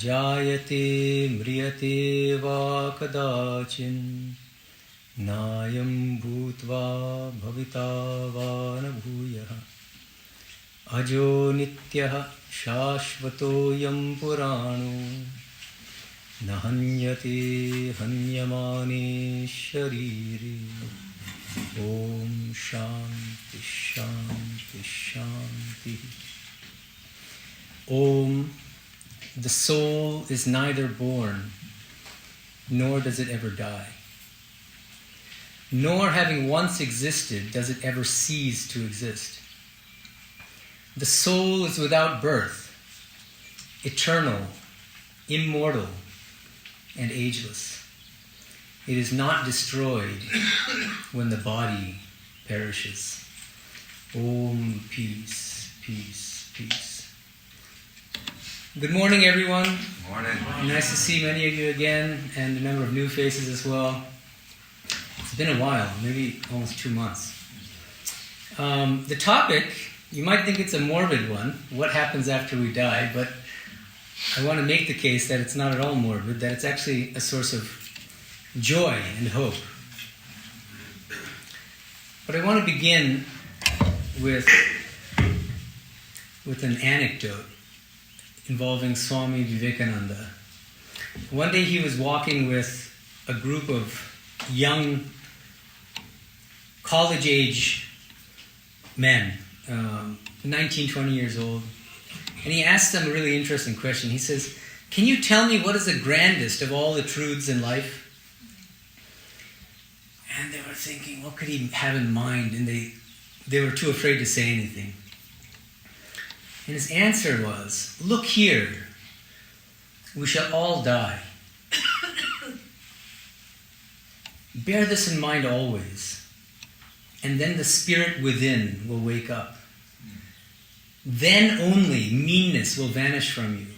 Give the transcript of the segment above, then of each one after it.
jayate mriyate va kadachin nayam bhutva bhavita va na bhuyah ajo nityah shashvato yam purano nahanyate hanyamane sharire. Om Shanti Shanti Shanti. Om. The soul is neither born, nor does it ever die. Nor having once existed, does it ever cease to exist. The soul is without birth, eternal, immortal, and ageless. It is not destroyed when the body perishes. Om, peace, peace, peace. Good morning, everyone. Morning. Nice to see many of you again, and a number of new faces as well. It's been a while, maybe almost 2 months. The topic, you might think it's a morbid one, what happens after we die, but I want to make the case that it's not at all morbid, that it's actually a source of joy and hope. But I want to begin with an anecdote involving Swami Medhananda. One day he was walking with a group of young college-age men, 19, 20 years old, and he asked them a really interesting question. He says, "Can you tell me what is the grandest of all the truths in life?" And they were thinking, what could he have in mind? And they were too afraid to say anything. And his answer was, "Look here, we shall all die. Bear this in mind always, and then the spirit within will wake up. Then only meanness will vanish from you.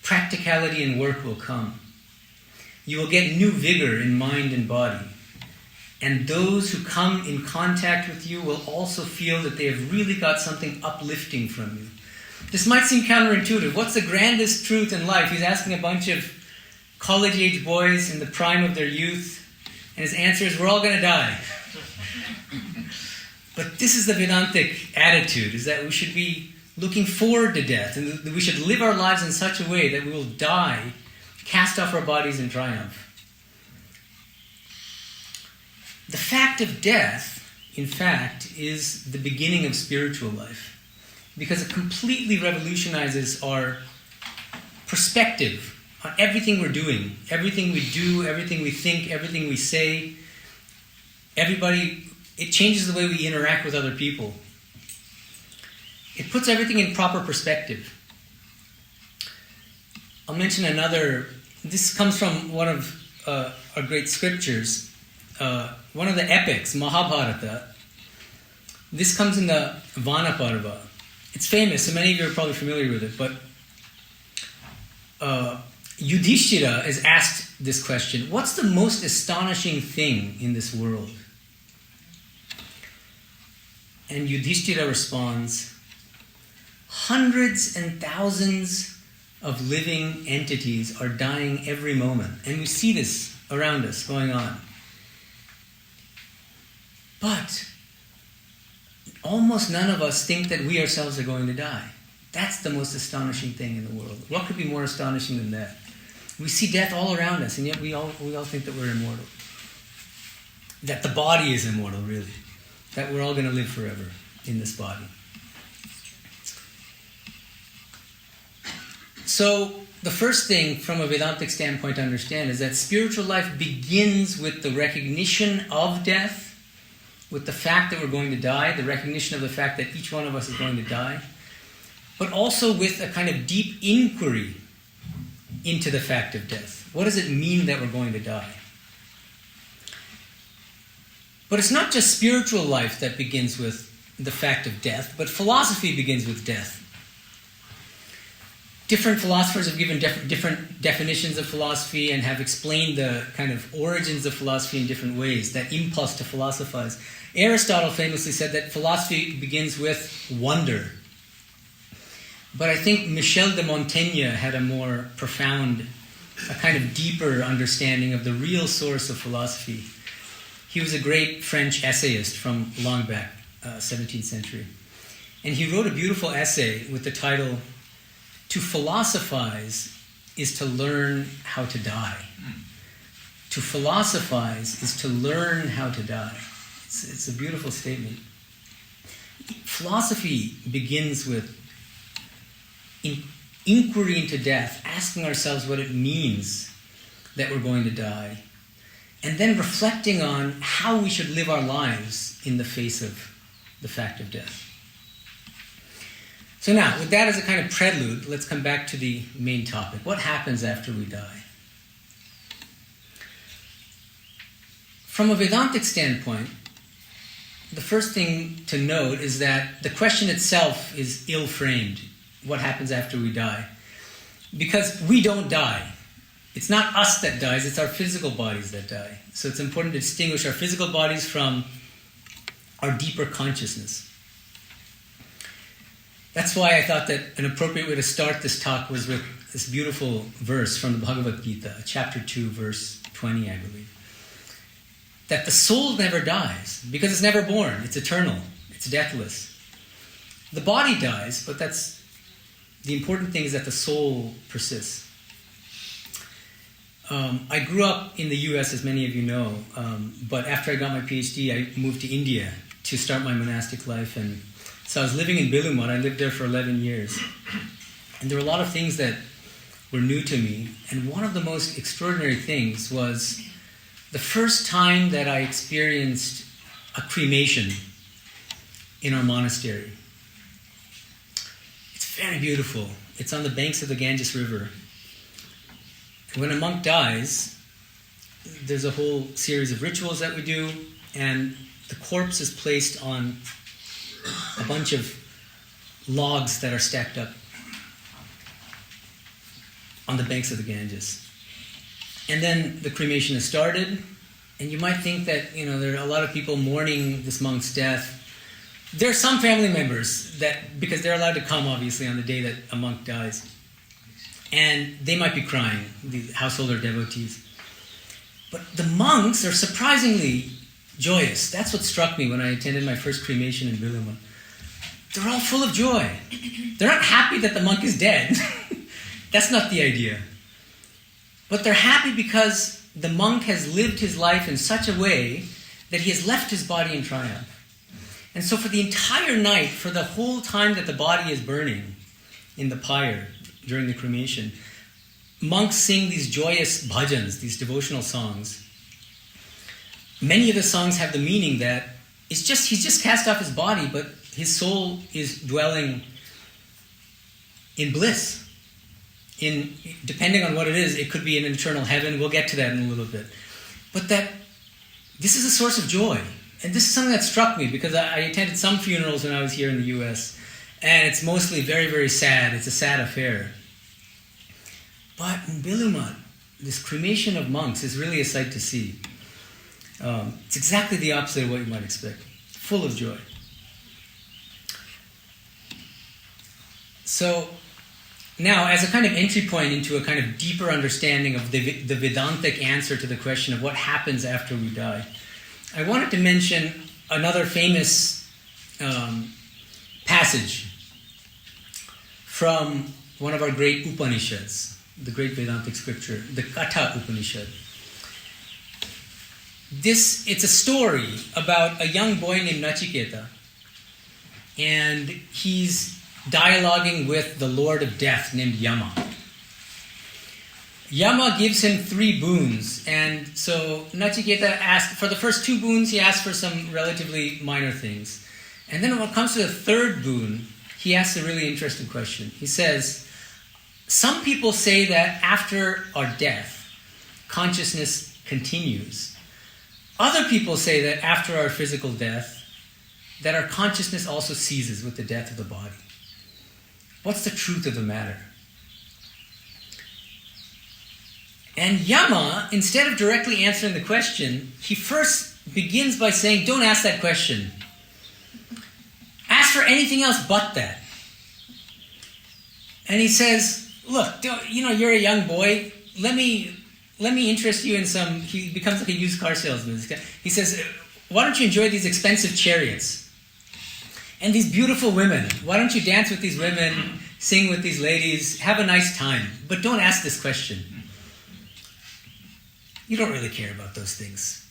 Practicality and work will come. You will get new vigor in mind and body. And those who come in contact with you will also feel that they have really got something uplifting from you." This might seem counterintuitive. What's the grandest truth in life? He's asking a bunch of college-age boys in the prime of their youth, and his answer is, we're all going to die. But this is the Vedantic attitude, is that we should be looking forward to death, and that we should live our lives in such a way that we will die, cast off our bodies in triumph. The fact of death, in fact, is the beginning of spiritual life, because it completely revolutionizes our perspective on everything we're doing, everything we do, everything we think, everything we say. It changes the way we interact with other people. It puts everything in proper perspective. I'll mention another. This comes from one of our great scriptures, one of the epics, Mahabharata. This comes in the Vanaparva. It's famous, so many of you are probably familiar with it, but Yudhishthira is asked this question: what's the most astonishing thing in this world? And Yudhishthira responds, hundreds and thousands of living entities are dying every moment. And we see this around us going on. But almost none of us think that we ourselves are going to die. That's the most astonishing thing in the world. What could be more astonishing than that? We see death all around us, and yet we all think that we're immortal. That the body is immortal, really. That we're all going to live forever in this body. So, the first thing from a Vedantic standpoint to understand is that spiritual life begins with the recognition of death, with the fact that we're going to die, the recognition of the fact that each one of us is going to die, but also with a kind of deep inquiry into the fact of death. What does it mean that we're going to die? But it's not just spiritual life that begins with the fact of death, but philosophy begins with death. Different philosophers have given different definitions of philosophy and have explained the kind of origins of philosophy in different ways, that impulse to philosophize. Aristotle famously said that philosophy begins with wonder. But I think Michel de Montaigne had a more profound, a kind of deeper understanding of the real source of philosophy. He was a great French essayist from long back, 17th century. And he wrote a beautiful essay with the title, "To philosophize is to learn how to die." To philosophize is to learn how to die. It's a beautiful statement. Philosophy begins with inquiry into death, asking ourselves what it means that we're going to die, and then reflecting on how we should live our lives in the face of the fact of death. So now, with that as a kind of prelude, let's come back to the main topic. What happens after we die? From a Vedantic standpoint, the first thing to note is that the question itself is ill-framed. What happens after we die? Because we don't die. It's not us that dies, it's our physical bodies that die. So it's important to distinguish our physical bodies from our deeper consciousness. That's why I thought that an appropriate way to start this talk was with this beautiful verse from the Bhagavad Gita, chapter 2, verse 20, I believe. That the soul never dies, because it's never born, it's eternal, it's deathless. The body dies, but the important thing is that the soul persists. I grew up in the US, as many of you know, but after I got my PhD, I moved to India to start my monastic life, and so I was living in Bilumad. I lived there for 11 years. And there were a lot of things that were new to me, and one of the most extraordinary things was the first time that I experienced a cremation in our monastery. It's very beautiful. It's on the banks of the Ganges River. When a monk dies, there's a whole series of rituals that we do, and the corpse is placed on a bunch of logs that are stacked up on the banks of the Ganges. And then the cremation is started, and you might think that, there are a lot of people mourning this monk's death. There are some family members that, because they're allowed to come, obviously, on the day that a monk dies, and they might be crying, the householder devotees. But the monks are surprisingly joyous. That's what struck me when I attended my first cremation in Bilumad. They're all full of joy. They're not happy that the monk is dead. That's not the idea. But they're happy because the monk has lived his life in such a way that he has left his body in triumph. And so for the entire night, for the whole time that the body is burning in the pyre during the cremation, monks sing these joyous bhajans, these devotional songs. Many of the songs have the meaning that he's just cast off his body, but his soul is dwelling in bliss. Depending on what it is, it could be an eternal heaven. We'll get to that in a little bit. But that this is a source of joy. And this is something that struck me because I attended some funerals when I was here in the US, and it's mostly very, very sad. It's a sad affair. But in Bilumad, this cremation of monks is really a sight to see. It's exactly the opposite of what you might expect. Full of joy. So now, as a kind of entry point into a kind of deeper understanding of the Vedantic answer to the question of what happens after we die, I wanted to mention another famous passage from one of our great Upanishads, the great Vedantic scripture, the Katha Upanishad. It's a story about a young boy named Nachiketa, and he's dialoguing with the Lord of Death named Yama. Yama gives him 3 boons, and so Nachiketa asks, for the first 2 boons, he asks for some relatively minor things. And then when it comes to the 3rd boon, he asks a really interesting question. He says, some people say that after our death, consciousness continues. Other people say that after our physical death, that our consciousness also ceases with the death of the body. What's the truth of the matter? And Yama, instead of directly answering the question, he first begins by saying, don't ask that question. Ask for anything else but that. And he says, look, you're a young boy. Let me interest you in some... He becomes like a used car salesman. He says, why don't you enjoy these expensive chariots? And these beautiful women. Why don't you dance with these women, sing with these ladies, have a nice time? But don't ask this question. You don't really care about those things.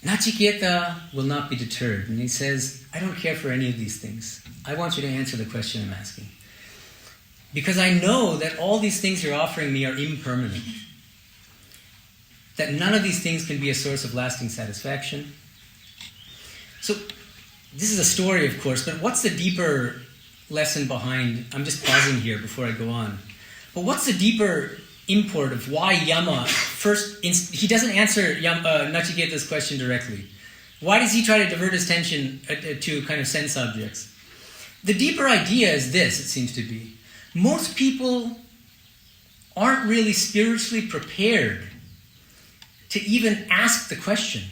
Nachiketa will not be deterred. And he says, I don't care for any of these things. I want you to answer the question I'm asking. Because I know that all these things you're offering me are impermanent. That none of these things can be a source of lasting satisfaction. So, this is a story, of course, but what's the deeper lesson behind... I'm just pausing here before I go on. But what's the deeper import of why Yama first... he doesn't answer Nachiketa's question directly. Why does he try to divert his attention to kind of sense objects? The deeper idea is this, it seems to be. Most people aren't really spiritually prepared to even ask the question.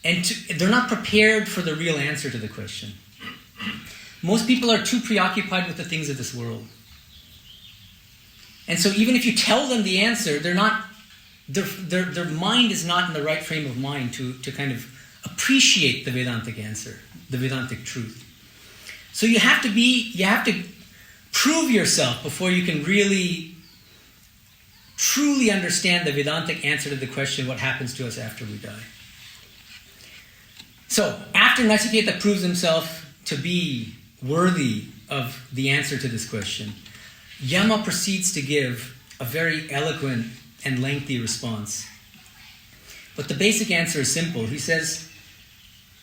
And they're not prepared for the real answer to the question. Most people are too preoccupied with the things of this world. And so even if you tell them the answer, they're not, their mind is not in the right frame of mind to kind of appreciate the Vedantic answer, the Vedantic truth. So you have to prove yourself before you can really, truly understand the Vedantic answer to the question, what happens to us after we die? So, after Nachiketa proves himself to be worthy of the answer to this question, Yama proceeds to give a very eloquent and lengthy response. But the basic answer is simple. He says,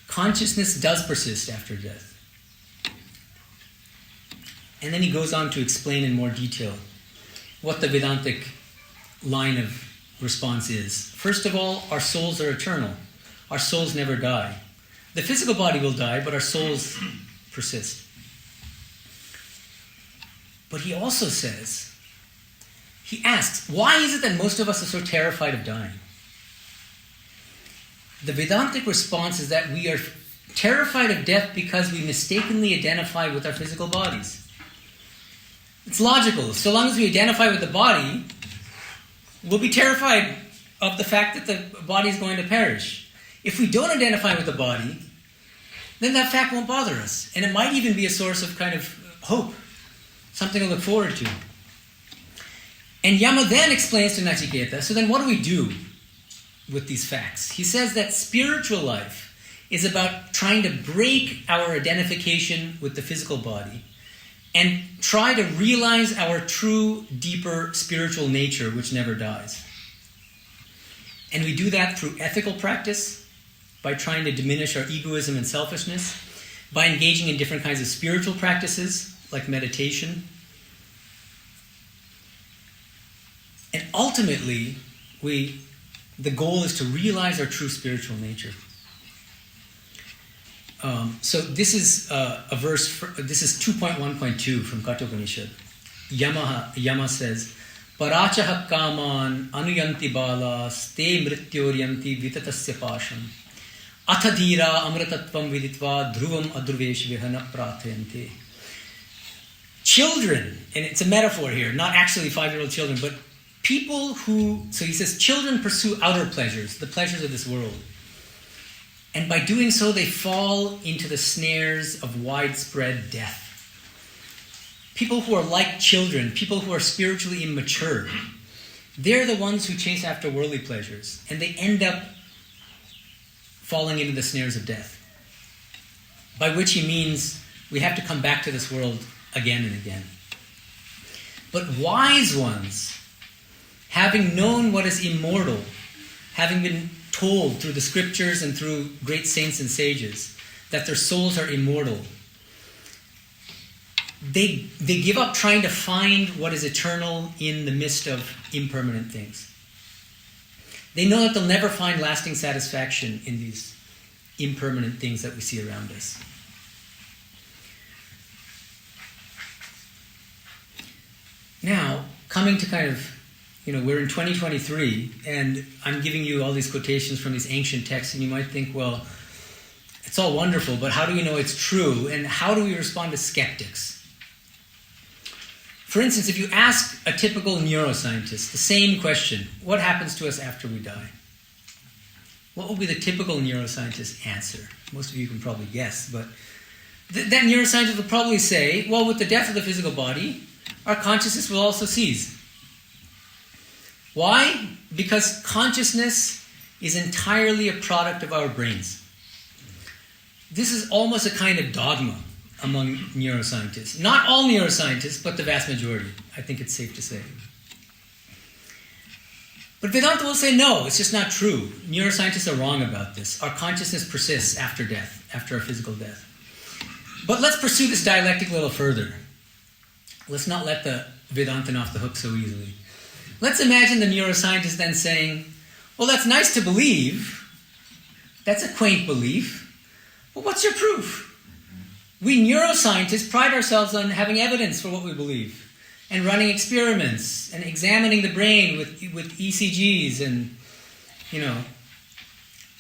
consciousness does persist after death. And then he goes on to explain in more detail what the Vedantic line of response is. First of all, our souls are eternal. Our souls never die. The physical body will die, but our souls persist. But he also says, he asks, why is it that most of us are so terrified of dying? The Vedantic response is that we are terrified of death because we mistakenly identify with our physical bodies. It's logical. So long as we identify with the body, we'll be terrified of the fact that the body is going to perish. If we don't identify with the body, then that fact won't bother us. And it might even be a source of kind of hope, something to look forward to. And Yama then explains to Nachiketa, so then what do we do with these facts? He says that spiritual life is about trying to break our identification with the physical body and try to realize our true, deeper spiritual nature, which never dies. And we do that through ethical practice, by trying to diminish our egoism and selfishness, by engaging in different kinds of spiritual practices, like meditation. And ultimately, the goal is to realize our true spiritual nature. So this is a verse, this is 2.1.2 from Kathopanishad. Yama says, Parachaha kaman anuyanti balas te mrityoryanti vitatasya pasham athadhira amritatvam viditva dhruvam adruvesh vihana prathayante. Children, and it's a metaphor here, not actually 5-year-old children, but people who, so he says, children pursue outer pleasures, the pleasures of this world. And by doing so, they fall into the snares of widespread death. People who are like children, people who are spiritually immature, they're the ones who chase after worldly pleasures, and they end up falling into the snares of death. By which he means we have to come back to this world again and again. But wise ones, having known what is immortal, having been told through the scriptures and through great saints and sages that their souls are immortal, they give up trying to find what is eternal in the midst of impermanent things. They know that they'll never find lasting satisfaction in these impermanent things that we see around us. Now, coming to kind of, we're in 2023, and I'm giving you all these quotations from these ancient texts, and you might think, well, it's all wonderful, but how do we know it's true? And how do we respond to skeptics? For instance, if you ask a typical neuroscientist the same question, what happens to us after we die? What will be the typical neuroscientist answer? Most of you can probably guess, but that neuroscientist will probably say, well, with the death of the physical body, our consciousness will also cease. Why? Because consciousness is entirely a product of our brains. This is almost a kind of dogma among neuroscientists. Not all neuroscientists, but the vast majority. I think it's safe to say. But Vedanta will say, no, it's just not true. Neuroscientists are wrong about this. Our consciousness persists after death, after our physical death. But let's pursue this dialectic a little further. Let's not let the Vedantin off the hook so easily. Let's imagine the neuroscientist then saying, well, that's nice to believe. That's a quaint belief. But what's your proof? We neuroscientists pride ourselves on having evidence for what we believe and running experiments and examining the brain with ECGs and,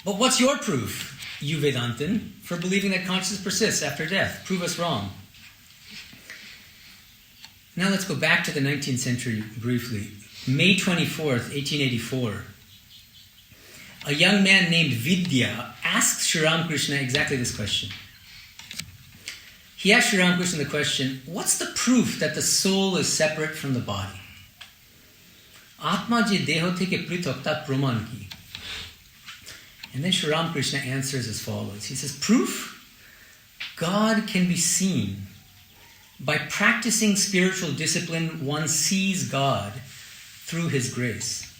But what's your proof, you Vedantin, for believing that consciousness persists after death? Prove us wrong. Now let's go back to the 19th century briefly. May 24th, 1884. A young man named Vidya asks Sri Ramakrishna exactly this question. He asked Sri Ramakrishna the question, what's the proof that the soul is separate from the body? Atma je deho theke prithak ta praman ki. And then Sri Ramakrishna answers as follows. He says, proof? God can be seen. By practicing spiritual discipline, one sees God through his grace.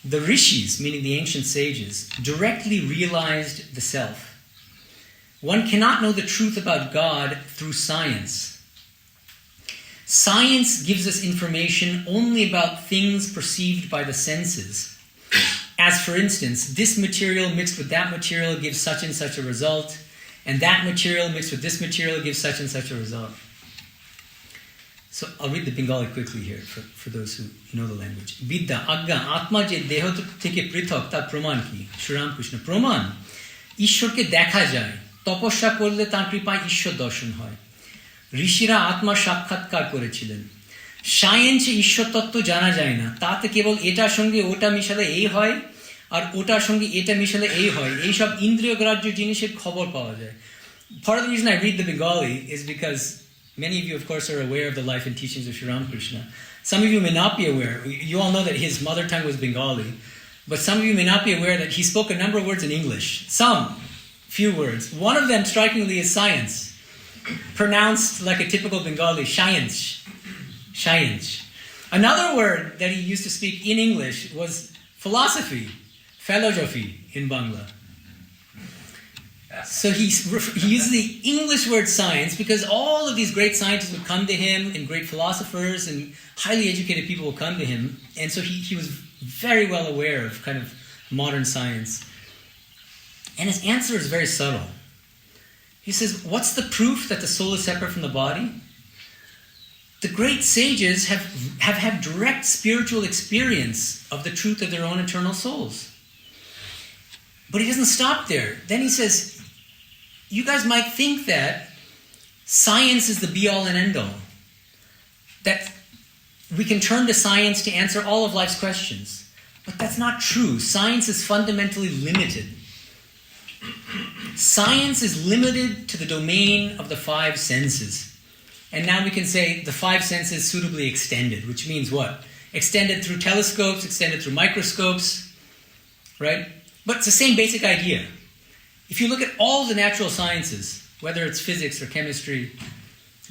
The rishis, meaning the ancient sages, directly realized the self. One cannot know the truth about God through science. Science gives us information only about things perceived by the senses. As for instance, this material mixed with that material gives such and such a result, and that material mixed with this material gives such and such a result. So I'll read the Bengali quickly here for those who know the language. Vidya, agga, atma je deho theke prithak tar praman ki? Sri Ramakrishna, praman. Ishwarke dekha jay. তপস্যা করলে তাঁর কৃপায় ঈশ্বর দর্শন হয় ঋষিরা আত্মার সাক্ষাৎকার করেছিলেন সায়েন্সে ঈশ্বর তত্ত্ব জানা যায় না তাতে কেবল এটার সঙ্গে ওটা মিশালে এই হয় আর ওটার সঙ্গে এটা মিশালে এই হয় এই সব ইন্দ্রিয়গ্রাহ্য জিনিসের খবর পাওয়া যায় Part of the reason I read the Bengali is because many of you of course are aware of the life and teachings of Sri Ramakrishna. Some of you may not be aware. You all know that his mother tongue was Bengali, but some of you may not be aware that he spoke a number of words in English. Few words. One of them, strikingly, is science, pronounced like a typical Bengali, science. Another word that he used to speak in English was philosophy, philosophy in Bangla. So he used the English word science because all of these great scientists would come to him and great philosophers and highly educated people would come to him. And so he was very well aware of kind of modern science. And his answer is very subtle. He says, what's the proof that the soul is separate from the body? The great sages have had direct spiritual experience of the truth of their own eternal souls. But he doesn't stop there. Then he says, you guys might think that science is the be-all and end-all. That we can turn to science to answer all of life's questions. But that's not true. Science is fundamentally limited. Science is limited to the domain of the five senses. And now we can say the five senses suitably extended, which means what? Extended through telescopes, extended through microscopes, right? But it's the same basic idea. If you look at all the natural sciences, whether it's physics or chemistry,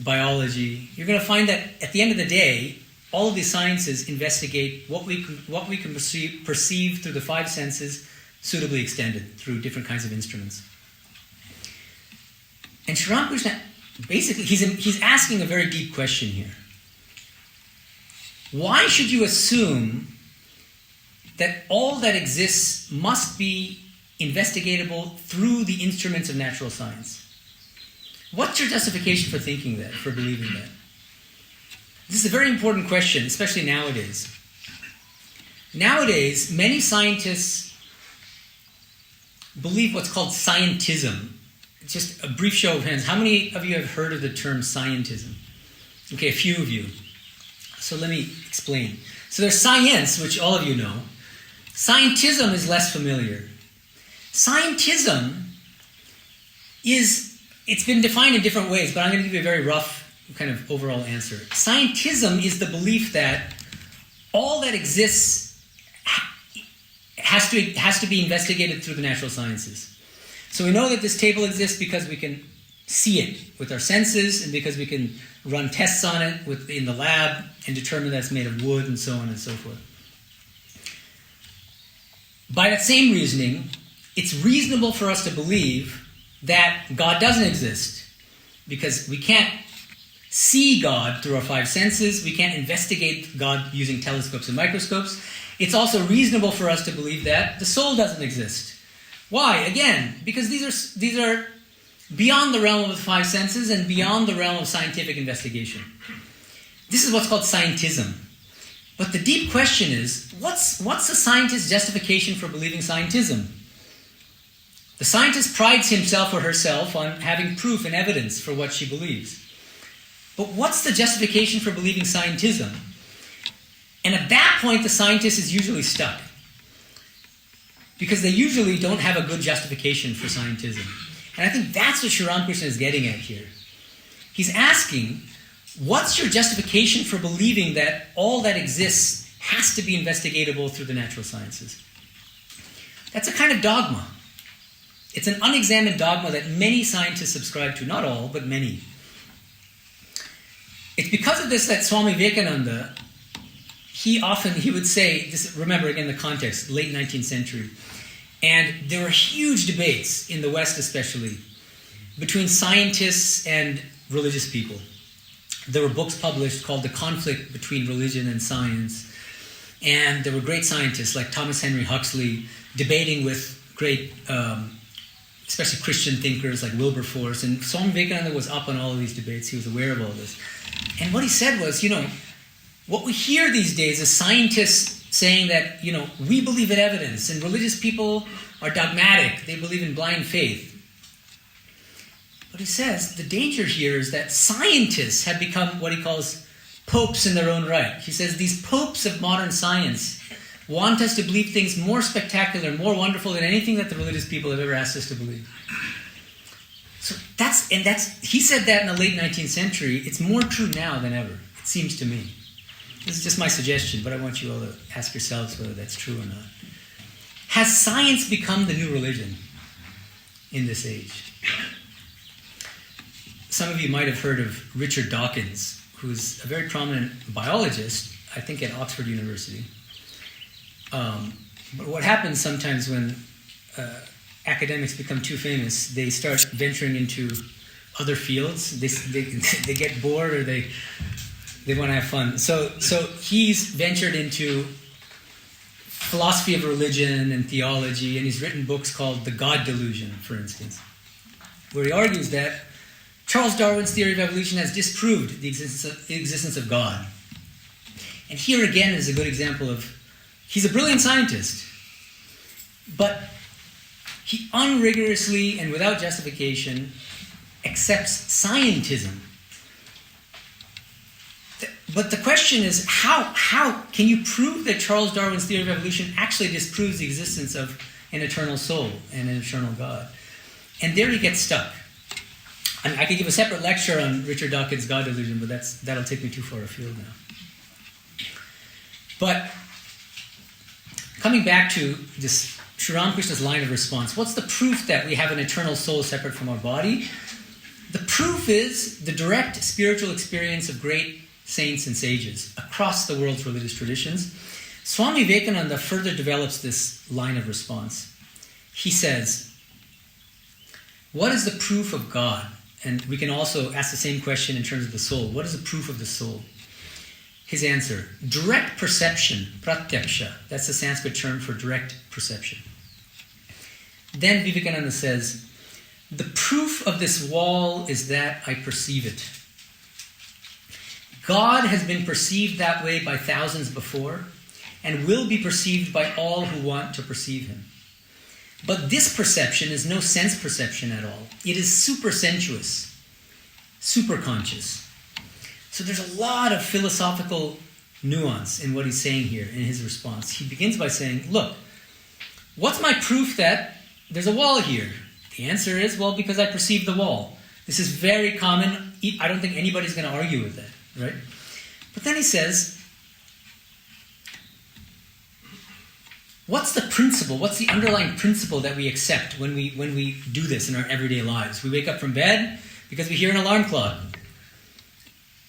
biology, you're going to find that at the end of the day, all of these sciences investigate what we can perceive through the five senses suitably extended through different kinds of instruments. And Sri Ramakrishna, basically, he's asking a very deep question here. Why should you assume that all that exists must be investigatable through the instruments of natural science? What's your justification for thinking that, for believing that? This is a very important question, especially nowadays. Nowadays, many scientists believe what's called scientism, just a brief show of hands. How many of you have heard of the term scientism? Okay, a few of you. So let me explain. So there's science, which all of you know. Scientism is less familiar. Scientism it's been defined in different ways, but I'm going to give you a very rough kind of overall answer. Scientism is the belief that all that exists has to be investigated through the natural sciences. So we know that this table exists because we can see it with our senses, and because we can run tests on it in the lab and determine that it's made of wood and so on and so forth. By that same reasoning, it's reasonable for us to believe that God doesn't exist, because we can't see God through our five senses. We can't investigate God using telescopes and microscopes. It's also reasonable for us to believe that the soul doesn't exist. Why? Again, because these are beyond the realm of the five senses and beyond the realm of scientific investigation. This is what's called scientism. But the deep question is, what's a scientist's justification for believing scientism? The scientist prides himself or herself on having proof and evidence for what she believes. But what's the justification for believing scientism? And at that point, the scientist is usually stuck, because they usually don't have a good justification for scientism. And I think that's what Sri Ramakrishna is getting at here. He's asking, what's your justification for believing that all that exists has to be investigatable through the natural sciences? That's a kind of dogma. It's an unexamined dogma that many scientists subscribe to. Not all, but many. It's because of this that Swami Medhananda, he would say, this, remember again the context, late 19th century, and there were huge debates in the West especially between scientists and religious people. There were books published called The Conflict Between Religion and Science, and there were great scientists like Thomas Henry Huxley debating with great especially Christian thinkers like Wilberforce, and Swami Medhananda was up on all of these debates. He was aware of all this. And what he said was, what we hear these days is scientists saying that, we believe in evidence, and religious people are dogmatic. They believe in blind faith. But he says the danger here is that scientists have become what he calls popes in their own right. He says these popes of modern science want us to believe things more spectacular, more wonderful than anything that the religious people have ever asked us to believe. So he said that in the late 19th century. It's more true now than ever, it seems to me. This is just my suggestion, but I want you all to ask yourselves whether that's true or not. Has science become the new religion in this age? Some of you might have heard of Richard Dawkins, who's a very prominent biologist, I think at Oxford University. But what happens sometimes when academics become too famous, they start venturing into other fields. They get bored, or they want to have fun. So he's ventured into philosophy of religion and theology, and he's written books called The God Delusion, for instance, where he argues that Charles Darwin's theory of evolution has disproved the existence of God. And here again is a good example of, he's a brilliant scientist, but he unrigorously and without justification accepts scientism. But the question is, how can you prove that Charles Darwin's theory of evolution actually disproves the existence of an eternal soul and an eternal God? And there he gets stuck. I mean, I could give a separate lecture on Richard Dawkins' God Delusion, but that'll take me too far afield now. But coming back to this Sri Ramakrishna's line of response, what's the proof that we have an eternal soul separate from our body? The proof is the direct spiritual experience of great saints and sages across the world's religious traditions. Swami Medhananda further develops this line of response. He says, what is the proof of God? And we can also ask the same question in terms of the soul. What is the proof of the soul? His answer, direct perception, pratyaksha. That's the Sanskrit term for direct perception. Then Vivekananda says, the proof of this wall is that I perceive it. God has been perceived that way by thousands before, and will be perceived by all who want to perceive him. But this perception is no sense perception at all. It is super sensuous, super conscious. So there's a lot of philosophical nuance in what he's saying here in his response. He begins by saying, look, what's my proof that there's a wall here? The answer is, well, because I perceive the wall. This is very common. I don't think anybody's going to argue with that, right? But then he says, what's the principle? What's the underlying principle that we accept when we do this in our everyday lives? We wake up from bed because we hear an alarm clock.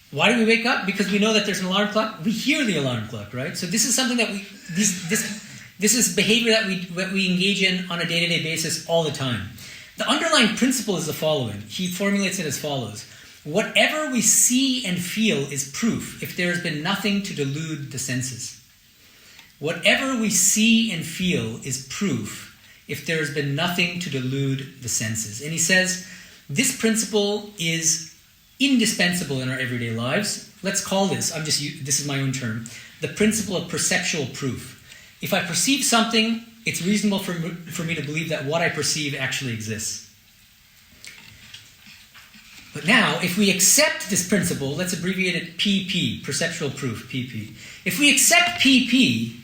Why do we wake up? Because we know that there's an alarm clock. We hear the alarm clock, right? So this is something that this is behavior that we engage in on a day-to-day basis all the time. The underlying principle is the following. He formulates it as follows. Whatever we see and feel is proof if there has been nothing to delude the senses. Whatever we see and feel is proof if there has been nothing to delude the senses. And he says this principle is indispensable in our everyday lives. Let's call this, this is my own term, the principle of perceptual proof. If I perceive something, it's reasonable for me to believe that what I perceive actually exists. But now, if we accept this principle, let's abbreviate it PP, perceptual proof, PP. If we accept PP,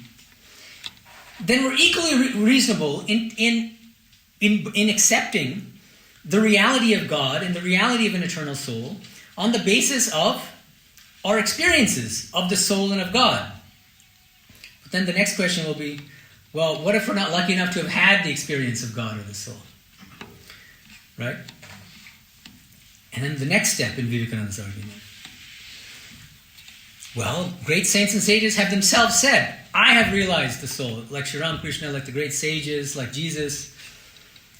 then we're equally reasonable in accepting the reality of God and the reality of an eternal soul on the basis of our experiences of the soul and of God. But then the next question will be, well, what if we're not lucky enough to have had the experience of God or the soul? Right? And then the next step in Vivekananda's argument. Well, great saints and sages have themselves said, I have realized the soul. Like Sri Ramakrishna, like the great sages, like Jesus.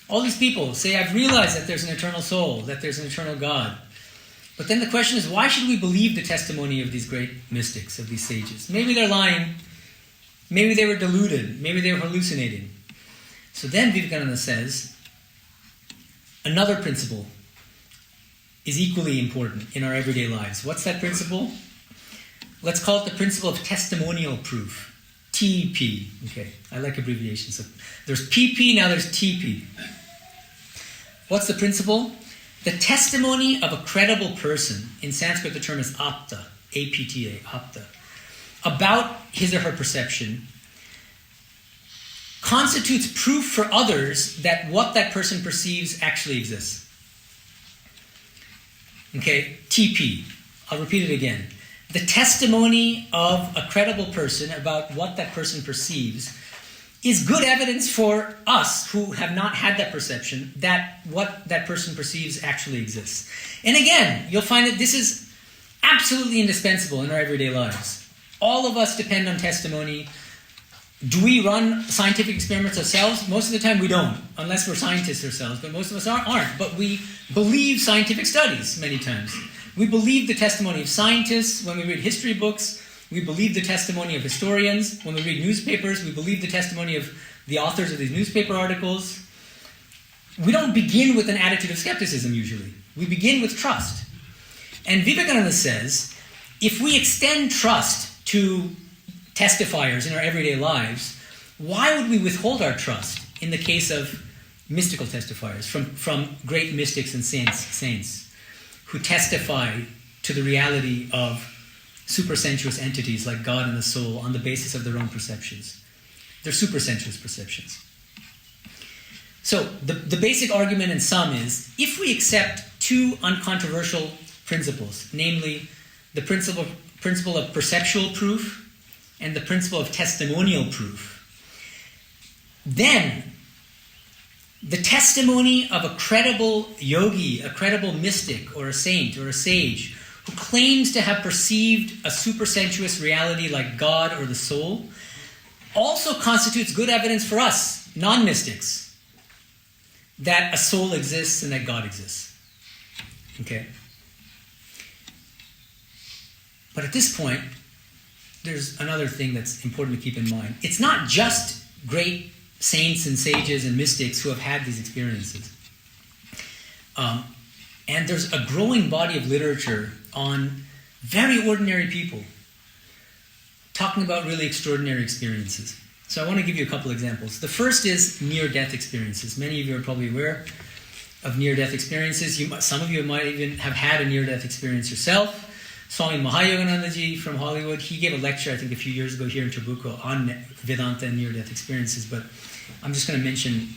All these people say, I've realized that there's an eternal soul, that there's an eternal God. But then the question is, why should we believe the testimony of these great mystics, of these sages? Maybe they're lying. Maybe they were deluded. Maybe they were hallucinating. So then Vivekananda says, another principle is equally important in our everyday lives. What's that principle? Let's call it the principle of testimonial proof. TP. Okay, I like abbreviations. So there's PP, now there's TP. What's the principle? The testimony of a credible person, in Sanskrit the term is apta, A-P-T-A, apta, about his or her perception, constitutes proof for others that what that person perceives actually exists. Okay, TP. I'll repeat it again. The testimony of a credible person about what that person perceives is good evidence for us who have not had that perception that what that person perceives actually exists. And again, you'll find that this is absolutely indispensable in our everyday lives. All of us depend on testimony. Do we run scientific experiments ourselves? Most of the time we don't, unless we're scientists ourselves, but most of us aren't. But we believe scientific studies many times. We believe the testimony of scientists when we read history books. We believe the testimony of historians. When we read newspapers, we believe the testimony of the authors of these newspaper articles. We don't begin with an attitude of skepticism usually. We begin with trust. And Vivekananda says, if we extend trust to testifiers in our everyday lives, why would we withhold our trust in the case of mystical testifiers from great mystics and saints who testify to the reality of supersensuous entities like God and the soul on the basis of their own perceptions? They're supersensuous perceptions. So the basic argument in sum is, if we accept two uncontroversial principles, namely the principle of perceptual proof and the principle of testimonial proof, then the testimony of a credible yogi, a credible mystic or a saint or a sage who claims to have perceived a supersensuous reality like God or the soul also constitutes good evidence for us, non-mystics, that a soul exists and that God exists. Okay? But at this point, there's another thing that's important to keep in mind. It's not just great saints and sages and mystics who have had these experiences. And there's a growing body of literature on very ordinary people talking about really extraordinary experiences. So I want to give you a couple examples. The first is near-death experiences. Many of you are probably aware of near-death experiences. Some of you might even have had a near-death experience yourself. Swami Medhananda from Hollywood, he gave a lecture, I think a few years ago here in Trabuco on Vedanta and near-death experiences, but I'm just going to mention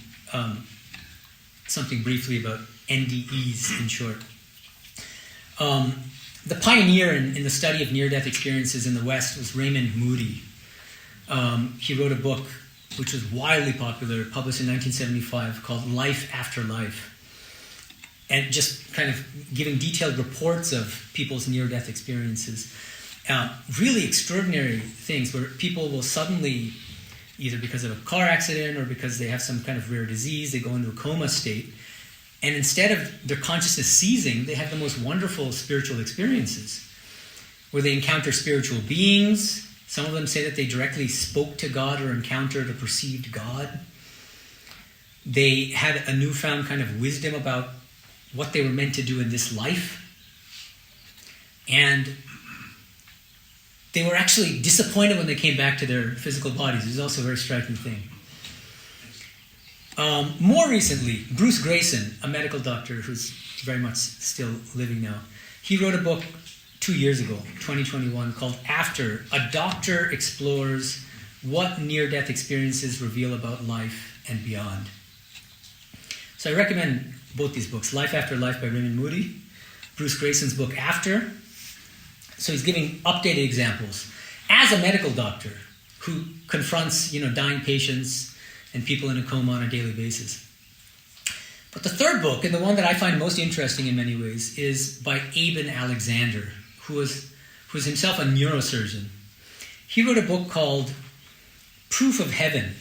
something briefly about NDEs in short. The pioneer in the study of near-death experiences in the West was Raymond Moody. He wrote a book which was wildly popular, published in 1975, called Life After Life, and just kind of giving detailed reports of people's near-death experiences. Really extraordinary things where people will suddenly, either because of a car accident or because they have some kind of rare disease, they go into a coma state, and instead of their consciousness ceasing, they have the most wonderful spiritual experiences, where they encounter spiritual beings. Some of them say that they directly spoke to God or encountered or perceived God. They had a newfound kind of wisdom about what they were meant to do in this life. And they were actually disappointed when they came back to their physical bodies. It was also a very striking thing. More recently, Bruce Greyson, a medical doctor who's very much still living now, he wrote a book 2 years ago, 2021, called After. A Doctor Explores What Near-Death Experiences Reveal About Life and Beyond. So I recommend both these books, Life After Life by Raymond Moody, Bruce Greyson's book After. So he's giving updated examples. As a medical doctor who confronts, dying patients and people in a coma on a daily basis. But the third book, and the one that I find most interesting in many ways, is by Eben Alexander, who is himself a neurosurgeon. He wrote a book called Proof of Heaven,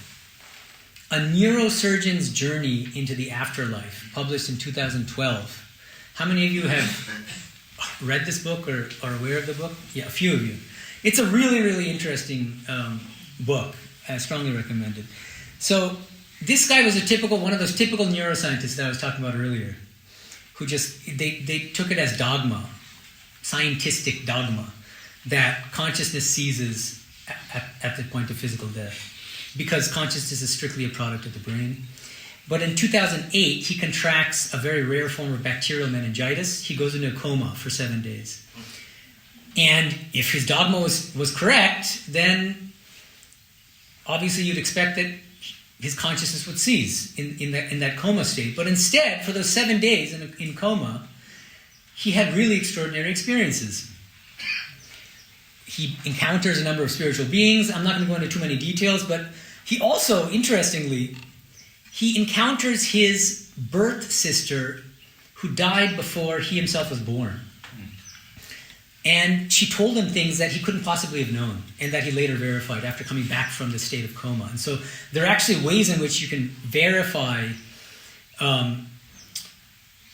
A Neurosurgeon's Journey into the Afterlife, published in 2012. How many of you have read this book or are aware of the book? Yeah, a few of you. It's a really, really interesting book. I strongly recommend it. So this guy was one of those typical neuroscientists that I was talking about earlier, who they took it as dogma, scientific dogma, that consciousness ceases at the point of physical death, because consciousness is strictly a product of the brain. But in 2008, he contracts a very rare form of bacterial meningitis. He goes into a coma for 7 days. And if his dogma was correct, then obviously you'd expect that his consciousness would cease in that coma state. But instead, for those 7 days in coma, he had really extraordinary experiences. He encounters a number of spiritual beings. I'm not going to go into too many details, but he also, interestingly, he encounters his birth sister who died before he himself was born. And she told him things that he couldn't possibly have known, and that he later verified after coming back from the state of coma. And so there are actually ways in which you can verify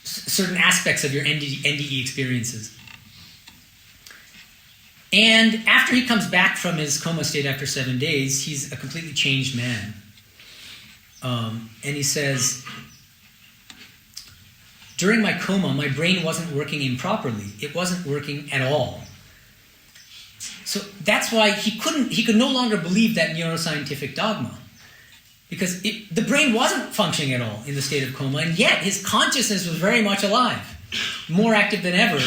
certain aspects of your NDE experiences. And after he comes back from his coma state after 7 days, he's a completely changed man. And he says, during my coma, my brain wasn't working improperly. It wasn't working at all. So that's why he could no longer believe that neuroscientific dogma. Because the brain wasn't functioning at all in the state of coma, and yet his consciousness was very much alive, more active than ever,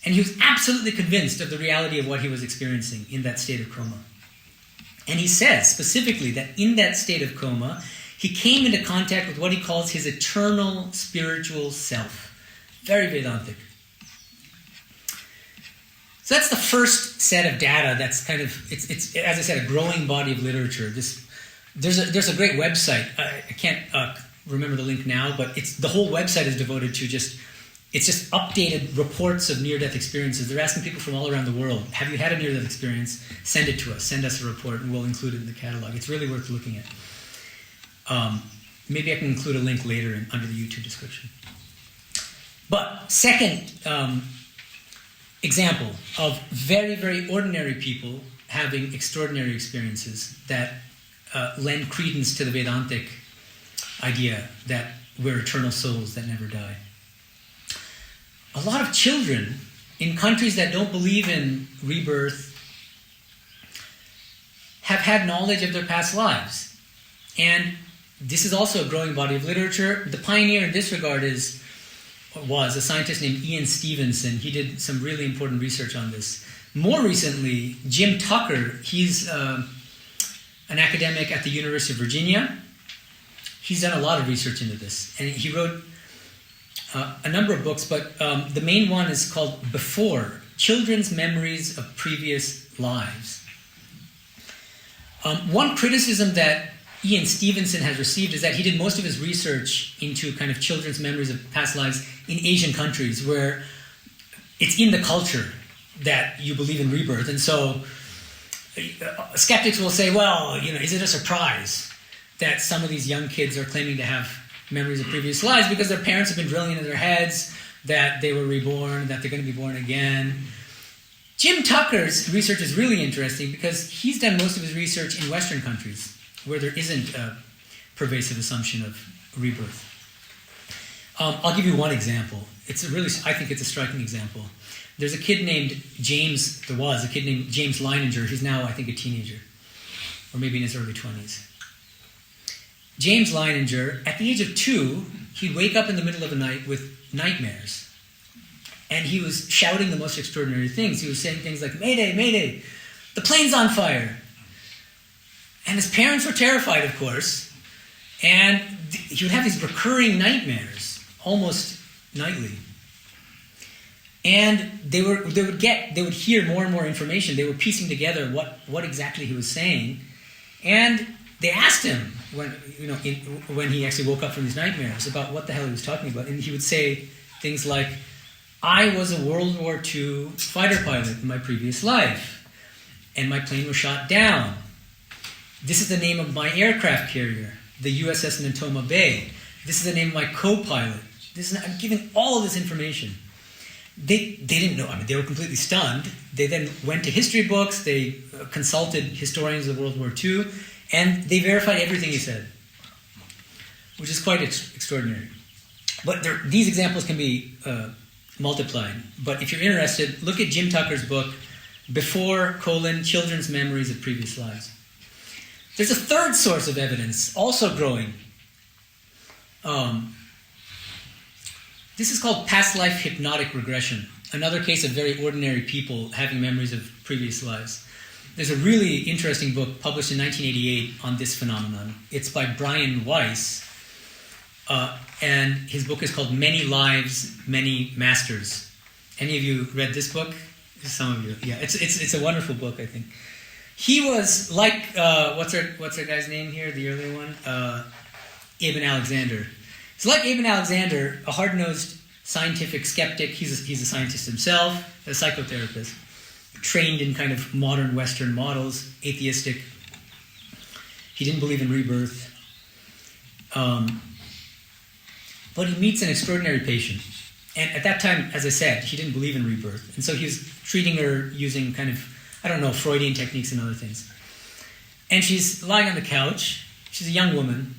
and he was absolutely convinced of the reality of what he was experiencing in that state of coma. And he says specifically that in that state of coma, he came into contact with what he calls his eternal spiritual self. Very Vedantic. So that's the first set of data that's kind of, it's as I said, a growing body of literature. There's a great website. I can't remember the link now, but the whole website is devoted to just updated reports of near-death experiences. They're asking people from all around the world, have you had a near-death experience? Send it to us. Send us a report, and we'll include it in the catalog. It's really worth looking at. Maybe I can include a link later under the YouTube description. But second example of very, very ordinary people having extraordinary experiences that lend credence to the Vedantic idea that we're eternal souls that never die. A lot of children in countries that don't believe in rebirth have had knowledge of their past lives. And this is also a growing body of literature. The pioneer in this regard was a scientist named Ian Stevenson. He did some really important research on this. More recently, Jim Tucker, he's an academic at the University of Virginia. He's done a lot of research into this. And he wrote a number of books, but the main one is called Before, Children's Memories of Previous Lives. One criticism that Ian Stevenson has received is that he did most of his research into kind of children's memories of past lives in Asian countries where it's in the culture that you believe in rebirth. And so skeptics will say, well, is it a surprise that some of these young kids are claiming to have memories of previous lives because their parents have been drilling into their heads that they were reborn, that they're going to be born again. Jim Tucker's research is really interesting because he's done most of his research in Western countries where there isn't a pervasive assumption of rebirth. I'll give you one example. I think it's a striking example. There's a kid named James Leininger. He's now, I think, a teenager, or maybe in his early 20s. James Leininger, at the age of 2, he'd wake up in the middle of the night with nightmares. And he was shouting the most extraordinary things. He was saying things like, "Mayday, mayday, the plane's on fire." And his parents were terrified, of course. And he would have these recurring nightmares, almost nightly. And they would hear more and more information. They were piecing together what exactly he was saying. And they asked him when he actually woke up from these nightmares about what the hell he was talking about. And he would say things like, "I was a World War II fighter pilot in my previous life, and my plane was shot down. This is the name of my aircraft carrier, the USS Natoma Bay. This is the name of my co-pilot." I'm giving all of this information. They didn't know. They were completely stunned. They then went to history books. They consulted historians of World War II, and they verified everything he said, which is quite extraordinary. But these examples can be multiplied. But if you're interested, look at Jim Tucker's book, Before, Children's Memories of Previous Lives. There's a third source of evidence, also growing. This is called past life hypnotic regression, another case of very ordinary people having memories of previous lives. There's a really interesting book published in 1988 on this phenomenon. It's by Brian Weiss, and his book is called Many Lives, Many Masters. Any of you read this book? Some of you. Yeah, it's a wonderful book, I think. He was like, what's our guy's name here, the earlier one? Eben Alexander. He's like Eben Alexander, a hard-nosed scientific skeptic. He's a scientist himself, a psychotherapist, trained in kind of modern Western models, atheistic. He didn't believe in rebirth. But he meets an extraordinary patient. And at that time, as I said, he didn't believe in rebirth. And so he was treating her using kind of, Freudian techniques and other things. And she's lying on the couch. She's a young woman.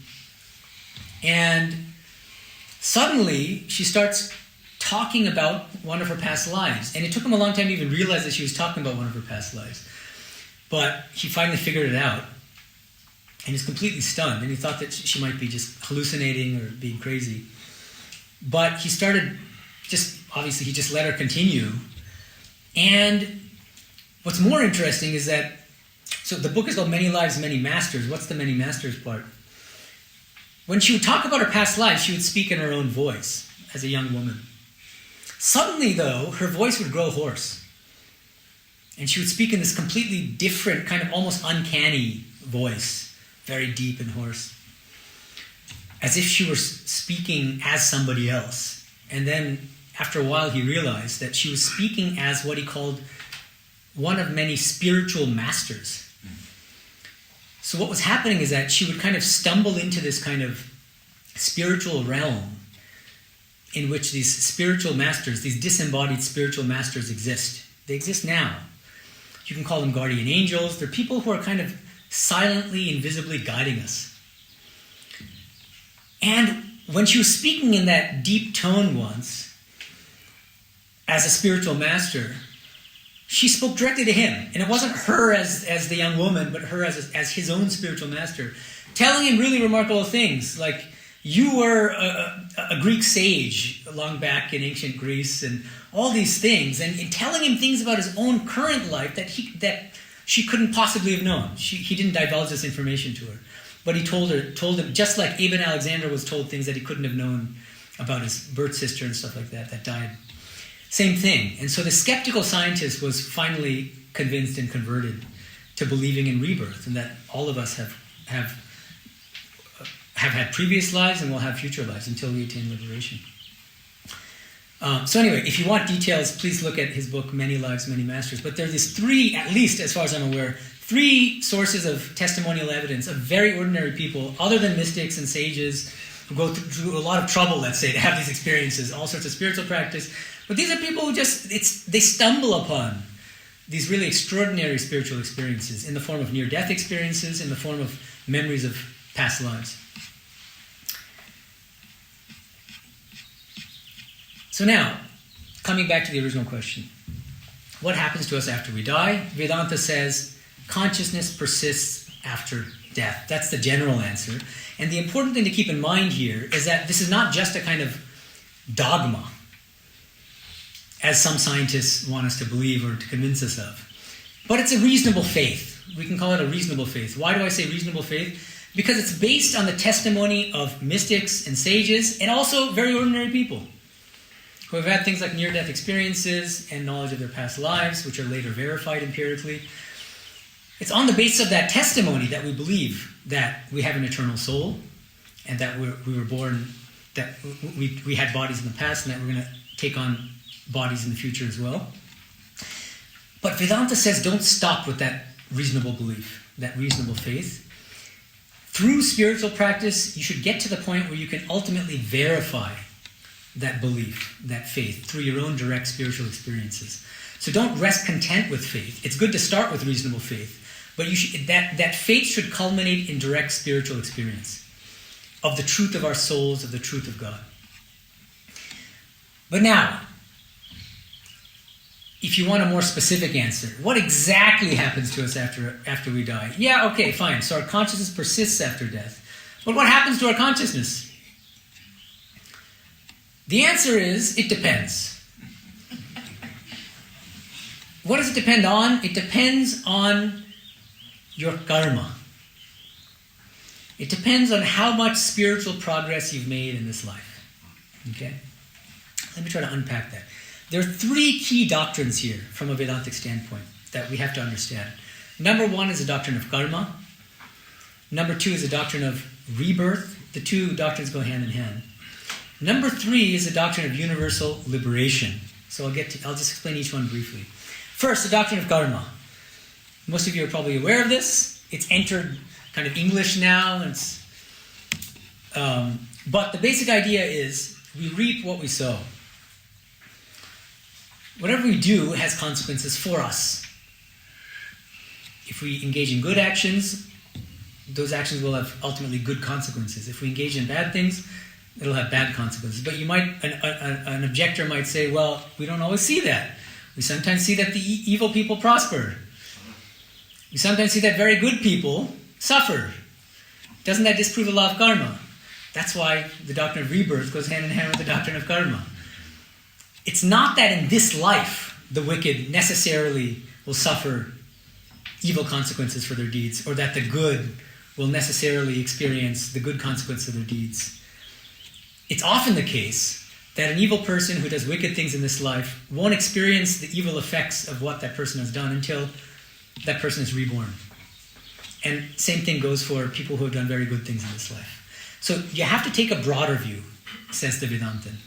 And suddenly, she starts talking about one of her past lives. And it took him a long time to even realize that she was talking about one of her past lives. But he finally figured it out. And he's completely stunned. And he thought that she might be just hallucinating or being crazy. But he started obviously he just let her continue. And what's more interesting is that, so the book is called Many Lives, Many Masters. What's the Many Masters part? When she would talk about her past lives, she would speak in her own voice as a young woman. Suddenly, though, her voice would grow hoarse. And she would speak in this completely different, kind of almost uncanny voice, very deep and hoarse, as if she were speaking as somebody else. And then, after a while, he realized that she was speaking as what he called one of many spiritual masters. So what was happening is that she would kind of stumble into this kind of spiritual realm in which these spiritual masters, these disembodied spiritual masters exist. They exist now. You can call them guardian angels. They're people who are kind of silently, invisibly guiding us. And when she was speaking in that deep tone once, as a spiritual master, she spoke directly to him. And it wasn't her as the young woman, but her as his own spiritual master, telling him really remarkable things, like, you were a Greek sage long back in ancient Greece, and all these things, and telling him things about his own current life that she couldn't possibly have known. He didn't divulge this information to her. But he told him, just like Eben Alexander was told things that he couldn't have known about his birth sister and stuff like that died. Same thing. And so the skeptical scientist was finally convinced and converted to believing in rebirth, and that all of us have had previous lives and will have future lives until we attain liberation. So anyway, if you want details, please look at his book, Many Lives, Many Masters. But there are these three, at least as far as I'm aware, three sources of testimonial evidence of very ordinary people, other than mystics and sages, who go through a lot of trouble, let's say, to have these experiences, all sorts of spiritual practice. But these are people who they stumble upon these really extraordinary spiritual experiences in the form of near-death experiences, in the form of memories of past lives. So now, coming back to the original question, what happens to us after we die? Vedanta says consciousness persists after death. That's the general answer. And the important thing to keep in mind here is that this is not just a kind of dogma, as some scientists want us to believe or to convince us of. But it's a reasonable faith. We can call it a reasonable faith. Why do I say reasonable faith? Because it's based on the testimony of mystics and sages, and also very ordinary people who have had things like near-death experiences and knowledge of their past lives, which are later verified empirically. It's on the basis of that testimony that we believe that we have an eternal soul, and that we were born, that we had bodies in the past, and that we're going to take on bodies in the future as well. But Vedanta says don't stop with that reasonable belief, that reasonable faith. Through spiritual practice, you should get to the point where you can ultimately verify that belief, that faith, through your own direct spiritual experiences. So don't rest content with faith. It's good to start with reasonable faith, but that faith should culminate in direct spiritual experience of the truth of our souls, of the truth of God. But now, if you want a more specific answer, what exactly happens to us after we die? Yeah, okay, fine. So our consciousness persists after death. But what happens to our consciousness? The answer is, it depends. What does it depend on? It depends on your karma. It depends on how much spiritual progress you've made in this life. Okay? Let me try to unpack that. There are three key doctrines here from a Vedantic standpoint that we have to understand. Number one is the doctrine of karma. Number two is the doctrine of rebirth. The two doctrines go hand in hand. Number three is the doctrine of universal liberation. So I'll just explain each one briefly. First, the doctrine of karma. Most of you are probably aware of this. It's entered kind of English now. But the basic idea is we reap what we sow. Whatever we do has consequences for us. If we engage in good actions, those actions will have ultimately good consequences. If we engage in bad things, it'll have bad consequences. But an objector might say, well, we don't always see that. We sometimes see that the evil people prosper. We sometimes see that very good people suffer. Doesn't that disprove the law of karma? That's why the doctrine of rebirth goes hand in hand with the doctrine of karma. It's not that in this life the wicked necessarily will suffer evil consequences for their deeds, or that the good will necessarily experience the good consequences of their deeds. It's often the case that an evil person who does wicked things in this life won't experience the evil effects of what that person has done until that person is reborn. And same thing goes for people who have done very good things in this life. So you have to take a broader view, says the Vedantin.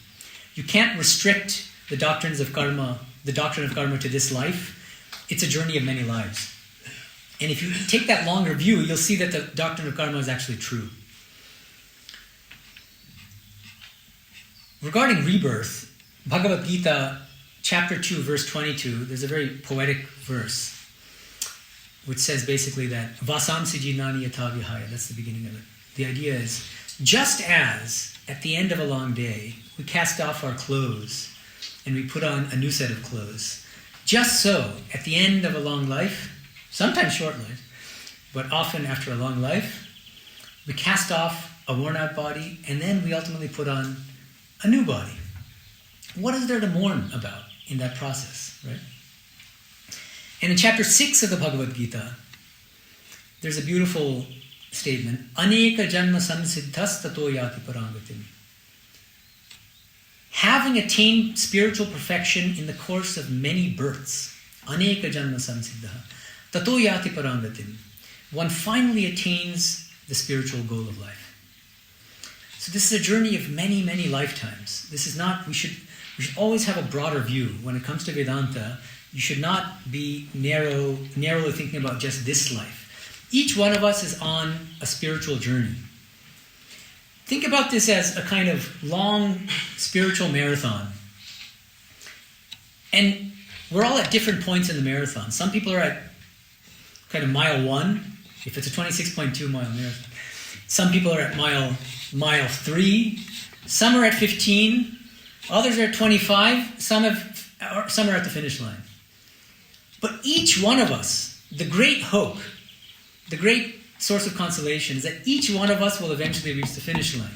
You can't restrict the doctrine of karma to this life. It's a journey of many lives. And if you take that longer view, you'll see that the doctrine of karma is actually true. Regarding rebirth, Bhagavad Gita, chapter 2, verse 22, there's a very poetic verse which says basically that Vasamsi jinani yatha vihaya, that's the beginning of it. The idea is, just as at the end of a long day, we cast off our clothes and we put on a new set of clothes, Just so, at the end of a long life, sometimes short life, but often after a long life, we cast off a worn-out body, and then we ultimately put on a new body. What is there to mourn about in that process, right? And in chapter 6 of the Bhagavad Gita, there's a beautiful statement, Aneka janma samsiddhas tato yati parangatim. Having attained spiritual perfection in the course of many births, Aneka janma samsiddha, tato yati parangatim, one finally attains the spiritual goal of life. So this is a journey of many, many lifetimes. This is not, we should always have a broader view. When it comes to Vedanta, you should not be narrowly thinking about just this life. Each one of us is on a spiritual journey. Think about this as a kind of long spiritual marathon. And we're all at different points in the marathon. Some people are at kind of mile 1, if it's a 26.2 mile marathon. Some people are at mile 3. Some are at 15. Others are at 25. Some are at the finish line. But each one of us, the great hope, the great source of consolation is that each one of us will eventually reach the finish line.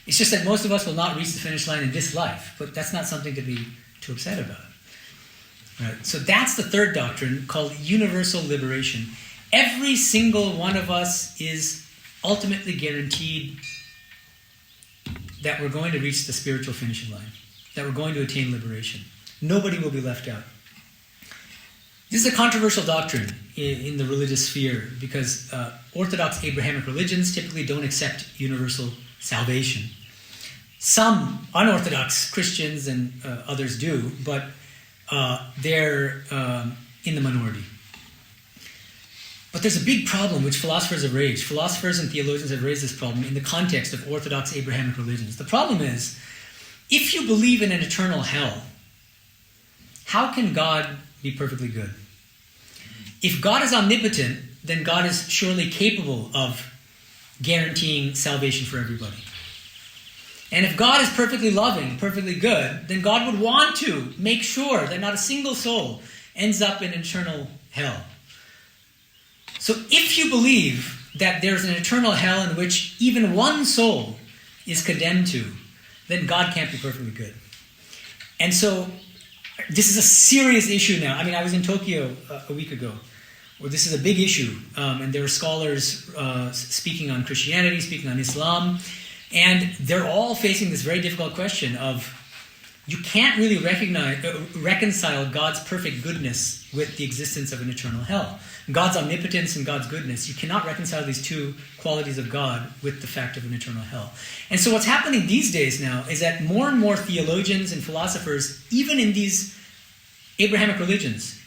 It's just that most of us will not reach the finish line in this life, but that's not something to be too upset about. Right? So that's the third doctrine called universal liberation. Every single one of us is ultimately guaranteed that we're going to reach the spiritual finishing line, that we're going to attain liberation. Nobody will be left out. This is a controversial doctrine in the religious sphere because Orthodox Abrahamic religions typically don't accept universal salvation. Some unorthodox Christians and others do, but they're in the minority. But there's a big problem which philosophers have raised. Philosophers and theologians have raised this problem in the context of Orthodox Abrahamic religions. The problem is, if you believe in an eternal hell, how can God be perfectly good? If God is omnipotent, then God is surely capable of guaranteeing salvation for everybody. And if God is perfectly loving, perfectly good, then God would want to make sure that not a single soul ends up in eternal hell. So if you believe that there's an eternal hell in which even one soul is condemned to, then God can't be perfectly good. And so this is a serious issue now. I mean, I was in Tokyo a week ago, where this is a big issue. And there are scholars speaking on Christianity, speaking on Islam, and they're all facing this very difficult question of, you can't really reconcile God's perfect goodness with the existence of an eternal hell. God's omnipotence and God's goodness, you cannot reconcile these two qualities of God with the fact of an eternal hell. And so what's happening these days now is that more and more theologians and philosophers, even in these Abrahamic religions,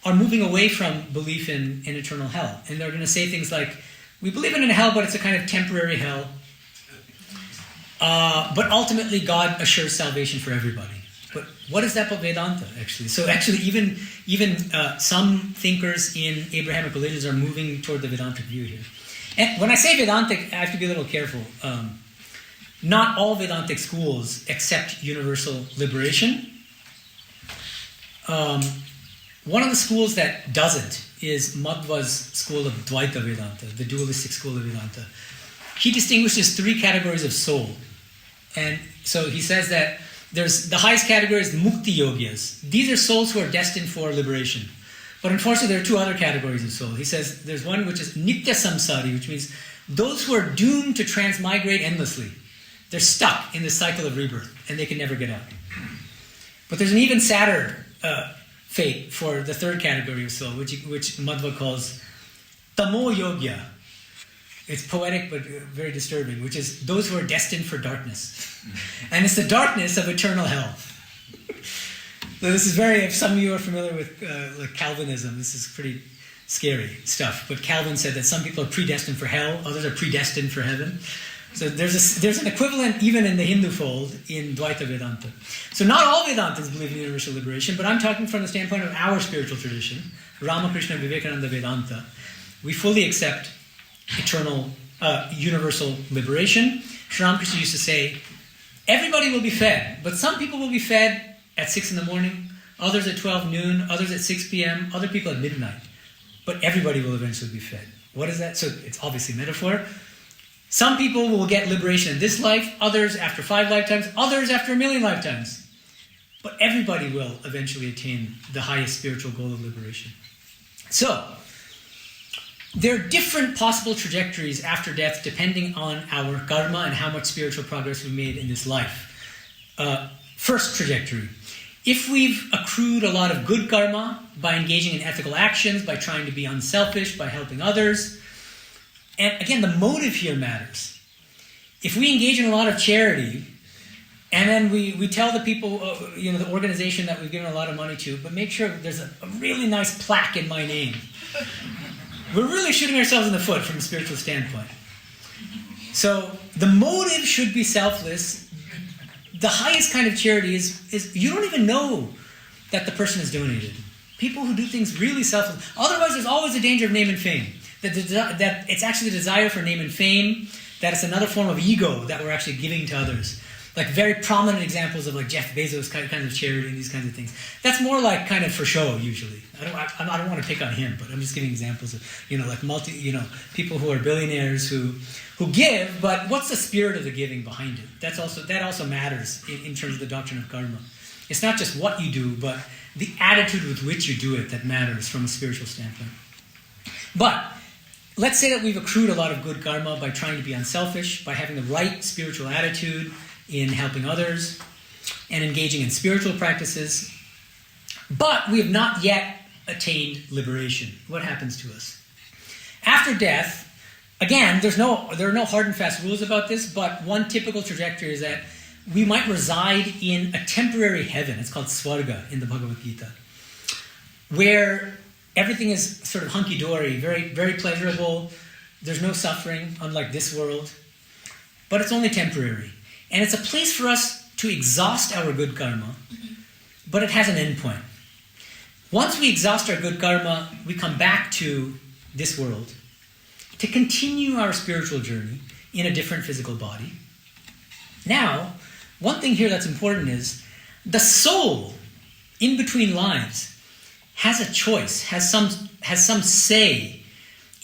are moving away from belief in eternal hell. And they're going to say things like, we believe in a hell, but it's a kind of temporary hell. But ultimately, God assures salvation for everybody. But what is that about Vedanta, actually? So actually, even some thinkers in Abrahamic religions are moving toward the Vedantic view here. And when I say Vedantic, I have to be a little careful. Not all Vedantic schools accept universal liberation. One of the schools that doesn't is Madhva's school of Dvaita Vedanta, the dualistic school of Vedanta. He distinguishes 3 categories of soul. And so he says that there's the highest category is Mukti Yogyas. These are souls who are destined for liberation. But unfortunately, there are 2 other categories of soul. He says there's one which is Nitya Samsari, which means those who are doomed to transmigrate endlessly. They're stuck in the cycle of rebirth, and they can never get out. But there's an even sadder fate for the 3rd category of soul, which Madhva calls Tamo Yogya. It's poetic but very disturbing, which is those who are destined for darkness. And it's the darkness of eternal hell. So this is if some of you are familiar with like Calvinism, this is pretty scary stuff. But Calvin said that some people are predestined for hell, others are predestined for heaven. So there's an equivalent even in the Hindu fold in Dvaita Vedanta. So not all Vedantins believe in universal liberation, but I'm talking from the standpoint of our spiritual tradition, Ramakrishna Vivekananda Vedanta. We fully accept eternal, universal liberation. Sri Ramakrishna used to say, everybody will be fed, but some people will be fed at 6 in the morning, others at 12 noon, others at 6 p.m., other people at midnight. But everybody will eventually be fed. What is that? So it's obviously metaphor. Some people will get liberation in this life, others after 5 lifetimes, others after 1,000,000 lifetimes. But everybody will eventually attain the highest spiritual goal of liberation. So, there are different possible trajectories after death depending on our karma and how much spiritual progress we made in this life. First trajectory. If we've accrued a lot of good karma by engaging in ethical actions, by trying to be unselfish, by helping others, and again, the motive here matters. If we engage in a lot of charity, and then we tell the people, the organization that we've given a lot of money to, but make sure there's a really nice plaque in my name. We're really shooting ourselves in the foot from a spiritual standpoint. So the motive should be selfless. The highest kind of charity is you don't even know that the person has donated. People who do things really selfless. Otherwise, there's always a danger of name and fame. That it's actually the desire for name and fame, that it's another form of ego that we're actually giving to others. Like very prominent examples of like Jeff Bezos kind of charity and these kinds of things. That's more like kind of for show usually. I don't want to pick on him, but I'm just giving examples of people who are billionaires who give. But what's the spirit of the giving behind it? That also matters in terms of the doctrine of karma. It's not just what you do, but the attitude with which you do it that matters from a spiritual standpoint. But let's say that we've accrued a lot of good karma by trying to be unselfish, by having the right spiritual attitude in helping others and engaging in spiritual practices, but we have not yet attained liberation. What happens to us? After death, again, there are no hard and fast rules about this, but one typical trajectory is that we might reside in a temporary heaven. It's called Swarga in the Bhagavad Gita, where everything is sort of hunky-dory, very, very pleasurable. There's no suffering, unlike this world, but it's only temporary. And it's a place for us to exhaust our good karma, but it has an end point. Once we exhaust our good karma, we come back to this world to continue our spiritual journey in a different physical body. Now, one thing here that's important is the soul, in between lives, has a choice, has some say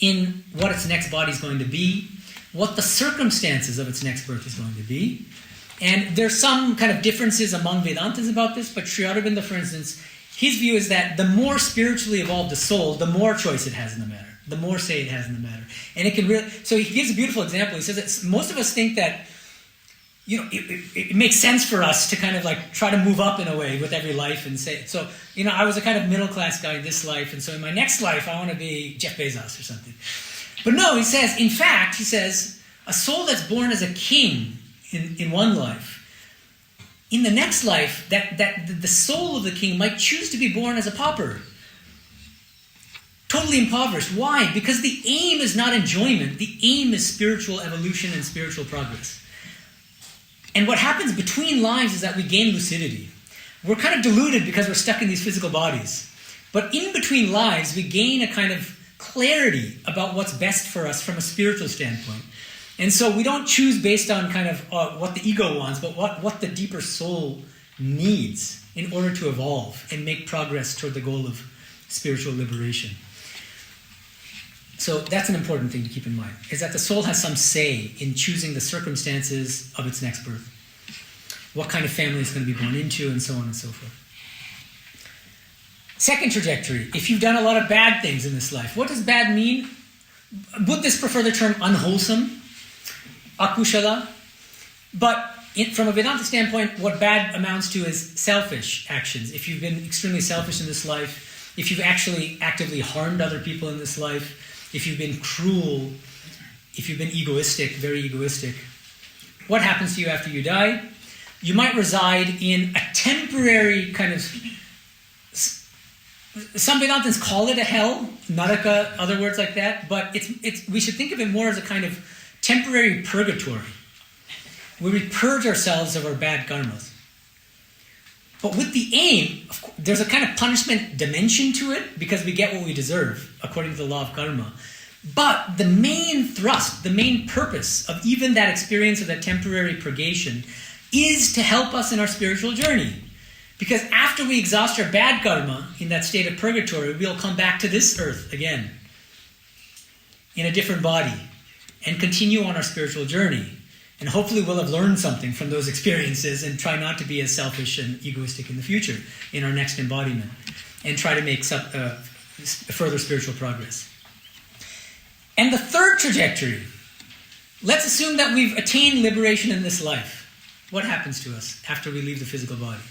in what its next body is going to be, what the circumstances of its next birth is going to be. And there's some kind of differences among Vedantas about this, but Sri Aurobindo, for instance, his view is that the more spiritually evolved the soul, the more choice it has in the matter, the more say it has in the matter. And it can really, so he gives a beautiful example. He says that most of us think that, it makes sense for us to kind of like try to move up in a way with every life and say, so, I was a kind of middle class guy in this life, and so in my next life, I want to be Jeff Bezos or something. But no, he says, a soul that's born as a king in one life, in the next life, that the soul of the king might choose to be born as a pauper. Totally impoverished. Why? Because the aim is not enjoyment. The aim is spiritual evolution and spiritual progress. And what happens between lives is that we gain lucidity. We're kind of deluded because we're stuck in these physical bodies. But in between lives, we gain a kind of clarity about what's best for us from a spiritual standpoint. And so we don't choose based on kind of what the ego wants, but what the deeper soul needs in order to evolve and make progress toward the goal of spiritual liberation. So that's an important thing to keep in mind, is that the soul has some say in choosing the circumstances of its next birth, what kind of family it's going to be born into, and so on and so forth. Second trajectory, if you've done a lot of bad things in this life, what does bad mean? Buddhists prefer the term unwholesome, akushala, but from a Vedanta standpoint, what bad amounts to is selfish actions. If you've been extremely selfish in this life, if you've actually actively harmed other people in this life, if you've been cruel, if you've been egoistic, very egoistic, what happens to you after you die? You might reside in a temporary kind of, some Vedantins call it a hell, naraka, other words like that, but we should think of it more as a kind of temporary purgatory, where we purge ourselves of our bad karmas. But with the aim, of course, there's a kind of punishment dimension to it, because we get what we deserve, according to the law of karma. But the main thrust, the main purpose of even that experience of that temporary purgation is to help us in our spiritual journey. Because after we exhaust our bad karma in that state of purgatory, we'll come back to this earth again in a different body and continue on our spiritual journey. And hopefully we'll have learned something from those experiences and try not to be as selfish and egoistic in the future in our next embodiment and try to make further spiritual progress. And the third trajectory, let's assume that we've attained liberation in this life. What happens to us after we leave the physical body?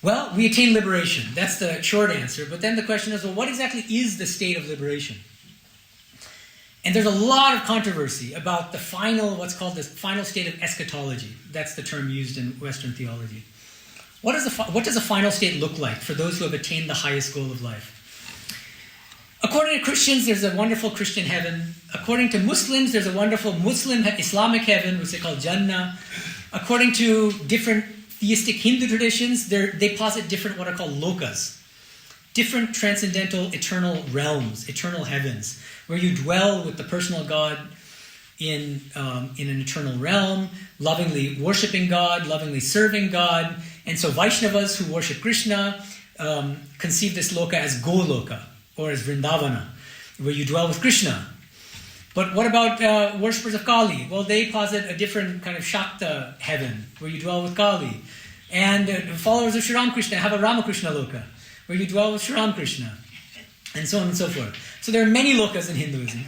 Well, we attain liberation. That's the short answer. But then the question is, well, what exactly is the state of liberation? And there's a lot of controversy about the final, what's called the final state of eschatology. That's the term used in Western theology. What does a final state look like for those who have attained the highest goal of life? According to Christians, there's a wonderful Christian heaven. According to Muslims, there's a wonderful Muslim Islamic heaven, which they call Jannah. According to different theistic Hindu traditions, they posit different what are called lokas, different transcendental eternal realms, eternal heavens, where you dwell with the personal God in an eternal realm, lovingly worshipping God, lovingly serving God. And so Vaishnavas who worship Krishna conceive this loka as Goloka or as Vrindavana, where you dwell with Krishna. But what about worshippers of Kali? Well, they posit a different kind of Shakta heaven, where you dwell with Kali. And followers of Sri Ramakrishna have a Ramakrishna loka, where you dwell with Sri Ramakrishna, and so on and so forth. So there are many lokas in Hinduism.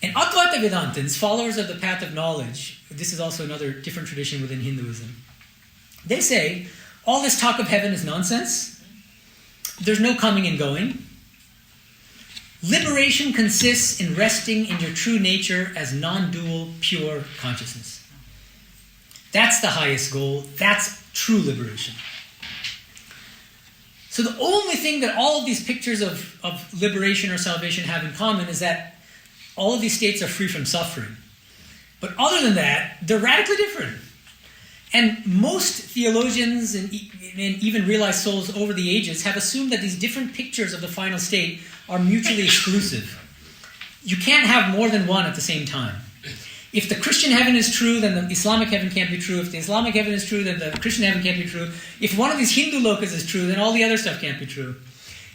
And Advaita Vedantins, followers of the path of knowledge, this is also another different tradition within Hinduism, they say, all this talk of heaven is nonsense. There's no coming and going. Liberation consists in resting in your true nature as non-dual, pure consciousness. That's the highest goal. That's true liberation. So the only thing that all of these pictures of liberation or salvation have in common is that all of these states are free from suffering. But other than that, they're radically different. And most theologians and even realized souls over the ages have assumed that these different pictures of the final state are mutually exclusive. You can't have more than one at the same time. If the Christian heaven is true, then the Islamic heaven can't be true. If the Islamic heaven is true, then the Christian heaven can't be true. If one of these Hindu lokas is true, then all the other stuff can't be true.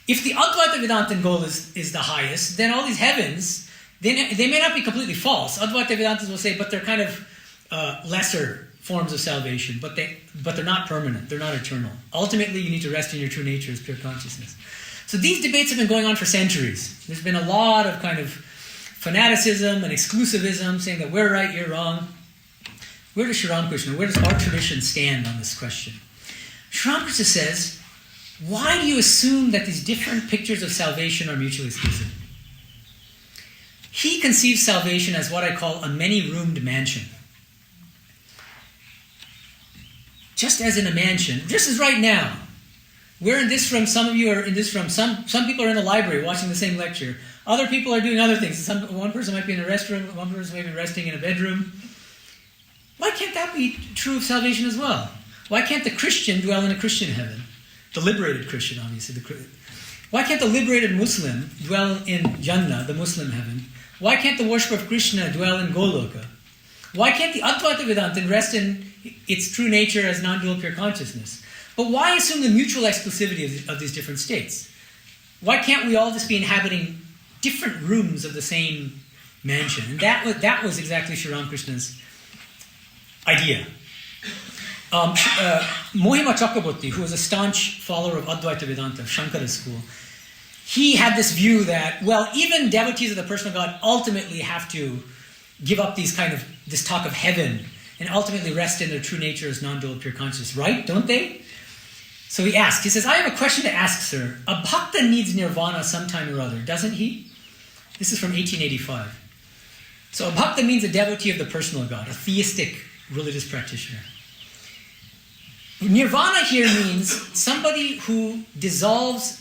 If the Advaita Vedantin goal is the highest, then all these heavens, they may not be completely false. Advaita Vedantins will say, but they're kind of lesser forms of salvation, but they're not permanent. They're not eternal. Ultimately, you need to rest in your true nature as pure consciousness. So these debates have been going on for centuries. There's been a lot of kind of fanaticism and exclusivism, saying that we're right, you're wrong. Where does Sri Ramakrishna, where does our tradition stand on this question? Sri Ramakrishna says, why do you assume that these different pictures of salvation are mutually exclusive? He conceives salvation as what I call a many-roomed mansion. Just as in a mansion, just as right now, we're in this room, some of you are in this room, some people are in the library watching the same lecture. Other people are doing other things. One person might be in a restroom, one person might be resting in a bedroom. Why can't that be true of salvation as well? Why can't the Christian dwell in a Christian heaven? The liberated Christian, obviously. Why can't the liberated Muslim dwell in Jannah, the Muslim heaven? Why can't the worshipper of Krishna dwell in Goloka? Why can't the Advaita Vedantin rest in its true nature as non-dual pure consciousness? But why assume the mutual exclusivity of these different states? Why can't we all just be inhabiting different rooms of the same mansion? And that was exactly Sri Ramakrishna's idea. Mohima Chakraborty, who was a staunch follower of Advaita Vedanta, Shankara school, he had this view that, well, even devotees of the personal God ultimately have to give up this talk of heaven and ultimately rest in their true nature as non-dual pure consciousness, right? Don't they? So he asked, he says, I have a question to ask, sir. A bhakta needs nirvana sometime or other, doesn't he? This is from 1885. So a bhakta means a devotee of the personal God, a theistic religious practitioner. Nirvana here means somebody who dissolve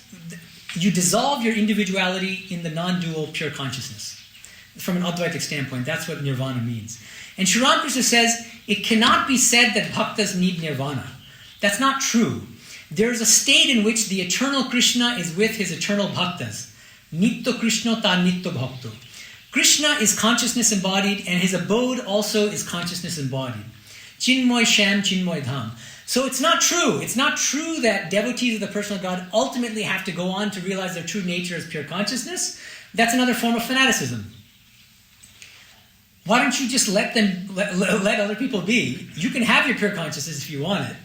your individuality in the non-dual pure consciousness. From an Advaitic standpoint, that's what nirvana means. And Sri Ramakrishna says, it cannot be said that bhaktas need nirvana. That's not true. There's a state in which the eternal Krishna is with his eternal bhaktas. Nitto Krishna ta nitto bhakto. Krishna is consciousness embodied, and his abode also is consciousness embodied. Chinmoy Sham, Chinmoy Dham. So it's not true. It's not true that devotees of the personal God ultimately have to go on to realize their true nature as pure consciousness. That's another form of fanaticism. Why don't you just let other people be? You can have your pure consciousness if you want it.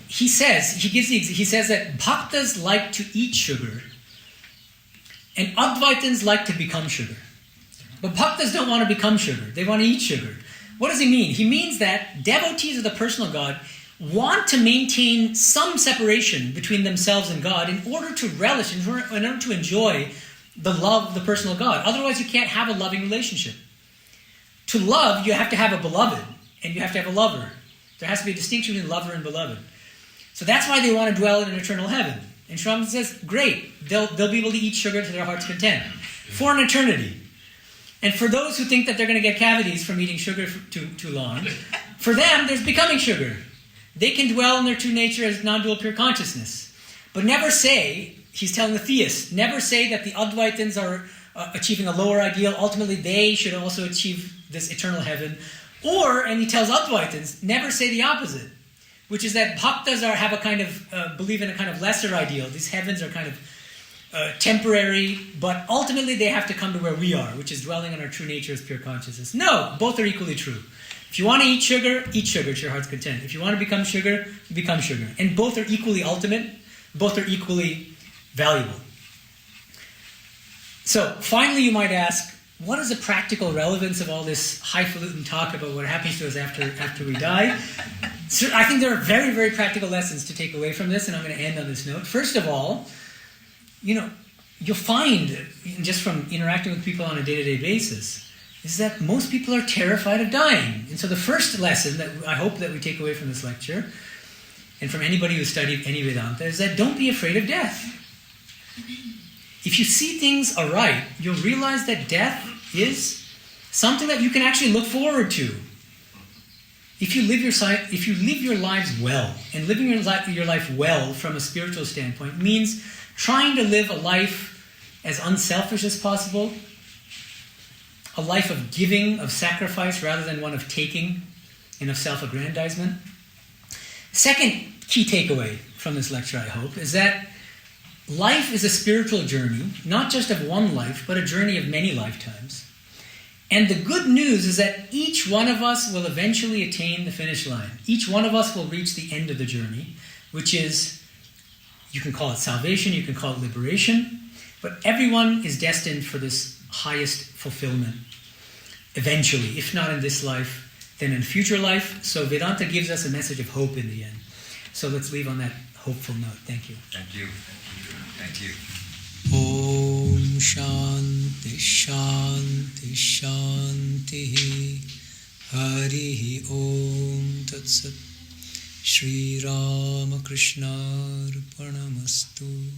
He says that bhaktas like to eat sugar, and Advaitins like to become sugar. But bhaktas don't want to become sugar. They want to eat sugar. What does he mean? He means that devotees of the personal God want to maintain some separation between themselves and God in order to relish, in order to enjoy the love of the personal God. Otherwise, you can't have a loving relationship. To love, you have to have a beloved, and you have to have a lover. There has to be a distinction between lover and beloved. So that's why they want to dwell in an eternal heaven. And Shram says, great, they'll be able to eat sugar to their heart's content for an eternity. And for those who think that they're going to get cavities from eating sugar for too long, for them, there's becoming sugar. They can dwell in their true nature as non-dual pure consciousness. But never say, he's telling the theists, never say that the Advaitins are achieving a lower ideal. Ultimately, they should also achieve this eternal heaven. Or, and he tells Advaitins, never say the opposite, which is that bhaktas have a kind of, believe in a kind of lesser ideal. These heavens are kind of temporary, but ultimately they have to come to where we are, which is dwelling in our true nature as pure consciousness. No, both are equally true. If you want to eat sugar to your heart's content. If you want to become sugar, become sugar. And both are equally ultimate, both are equally valuable. So, finally you might ask, what is the practical relevance of all this highfalutin talk about what happens to us after we die? So I think there are very, very practical lessons to take away from this, and I'm going to end on this note. First of all, you'll find, just from interacting with people on a day-to-day basis, is that most people are terrified of dying. And so the first lesson that I hope that we take away from this lecture, and from anybody who's studied any Vedanta, is that don't be afraid of death. If you see things aright, you'll realize that death is something that you can actually look forward to. If you live your lives well, and living your life well from a spiritual standpoint means trying to live a life as unselfish as possible, a life of giving, of sacrifice, rather than one of taking and of self-aggrandizement. Second key takeaway from this lecture, I hope, is that life is a spiritual journey, not just of one life, but a journey of many lifetimes. And the good news is that each one of us will eventually attain the finish line. Each one of us will reach the end of the journey, which is, you can call it salvation, you can call it liberation, but everyone is destined for this highest fulfillment eventually, if not in this life, then in future life. So Vedanta gives us a message of hope in the end. So let's leave on that hopeful note. Thank you. Thank you. Thank you. Om Shanti Shanti Shanti Hari Om Tat Sat Shri Ramakrishna Arpanamastu.